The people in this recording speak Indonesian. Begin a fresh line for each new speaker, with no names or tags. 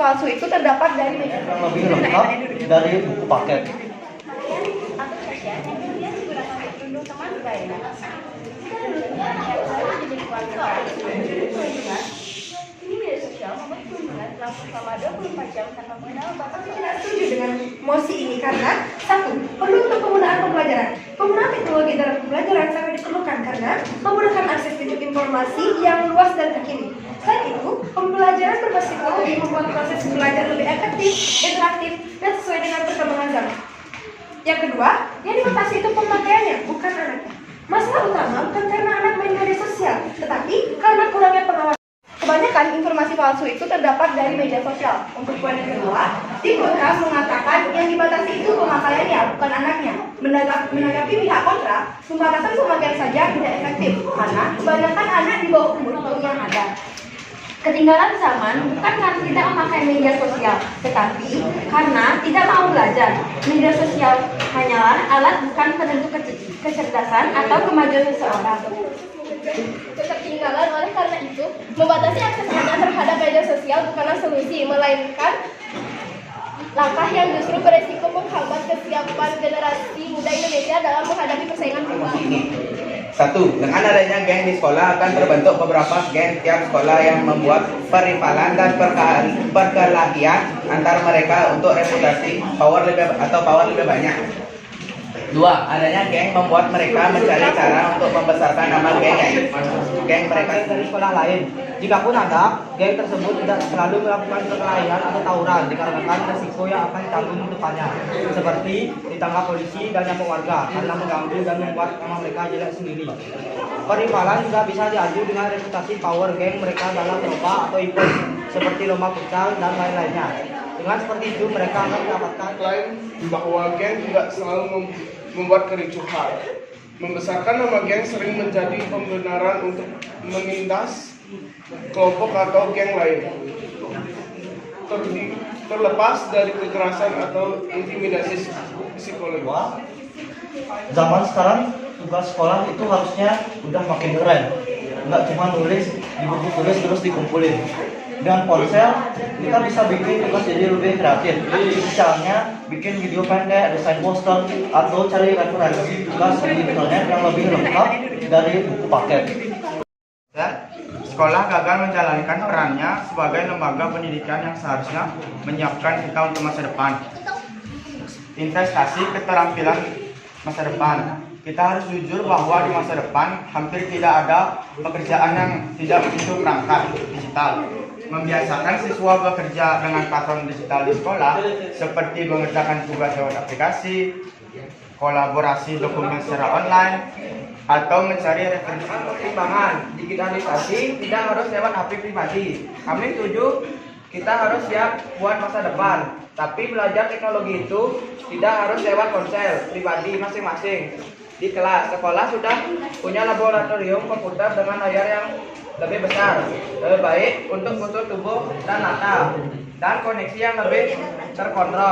palsu itu terdapat dari media
Yang lebih lengkap dari buku paket.
Ini media sosial membuat kerumunan berlangsung selama 24 jam tanpa mengenal batas. Tidak setuju dengan mosi ini karena satu, perlu untuk penggunaan pembelajaran. Penggunaan teknologi dalam pembelajaran sangat diperlukan karena memudahkan akses untuk informasi yang luas dan terkini. Selain itu, pembelajaran berbasis teknologi membuat proses belajar lebih efektif, interaktif, dan sesuai dengan perkembangan zaman. Yang kedua, yang dibatasi itu pemakaiannya, bukan anaknya. Masalah utama bukan karena anak main media sosial, tetapi karena kurangnya pengawasan. Kebanyakan informasi palsu itu terdapat dari media sosial. Untuk poin yang kedua, tim kontra mengatakan yang dibatasi itu pemakaiannya, bukan anaknya. Menanggapi pihak kontra, pembatasan pemakaian saja tidak efektif karena kebanyakan anak di bawah umur yang ada. Ketinggalan zaman bukan karena tidak memakai media sosial, tetapi karena tidak mau belajar. Media sosial hanyalah alat, bukan penentu kecerdasan atau kemajuan seseorang. Ketertinggalan, oleh karena itu, membatasi akses anak terhadap media sosial bukanlah solusi, melainkan langkah yang justru beresiko menghambat kesiapan generasi muda Indonesia dalam menghadapi persaingan global.
Satu, dengan adanya geng di sekolah akan terbentuk beberapa geng tiap sekolah yang membuat perivalan dan perkelahian antara mereka untuk reputasi power lebih banyak. Dua, adanya geng membuat mereka mencari cara untuk membesarkan nama geng mereka
Dari sekolah lain. Jikapun ada, geng tersebut tidak selalu melakukan perkelahian atau tawuran dikarenakan resiko yang akan ditanggung depannya, seperti ditangkap polisi dan nyamuk warga karena mengganggu dan membuat nama mereka jelek sendiri. Perivalan juga bisa diadu dengan reputasi power geng mereka dalam lomba atau event seperti lomba futsal dan lain-lainnya. Dengan seperti itu mereka akan mendapatkan
Klaim bahwa geng tidak selalu membuat kericuhan. Membesarkan nama geng sering menjadi pembenaran untuk menindas kelompok atau geng lain. Terlepas dari kekerasan atau intimidasi psikologis.
zaman sekarang tugas sekolah itu harusnya udah makin keren, nggak cuma nulis di buku tulis terus dikumpulin. Dengan ponsel kita bisa bikin tugas jadi lebih kreatif, misalnya bikin video pendek, desain poster, atau cari referensi tugas di internet yang lebih lengkap dari buku paket.
Sekolah gagal menjalankan perannya sebagai lembaga pendidikan yang seharusnya menyiapkan kita untuk masa depan. Investasi keterampilan masa depan. Kita harus jujur bahwa di masa depan hampir tidak ada pekerjaan yang tidak butuh perangkat digital. Membiasakan siswa bekerja dengan platform digital di sekolah seperti mengerjakan tugas lewat aplikasi, kolaborasi dokumen secara online, atau mencari referensi. Pertimbangan digitalisasi tidak harus lewat HP pribadi. Kami setuju kita harus siap buat masa depan, tapi belajar teknologi itu tidak harus lewat ponsel pribadi masing-masing. Di kelas, sekolah sudah punya laboratorium komputer dengan layar yang lebih besar, lebih baik untuk tubuh dan mata, dan koneksi yang lebih terkontrol.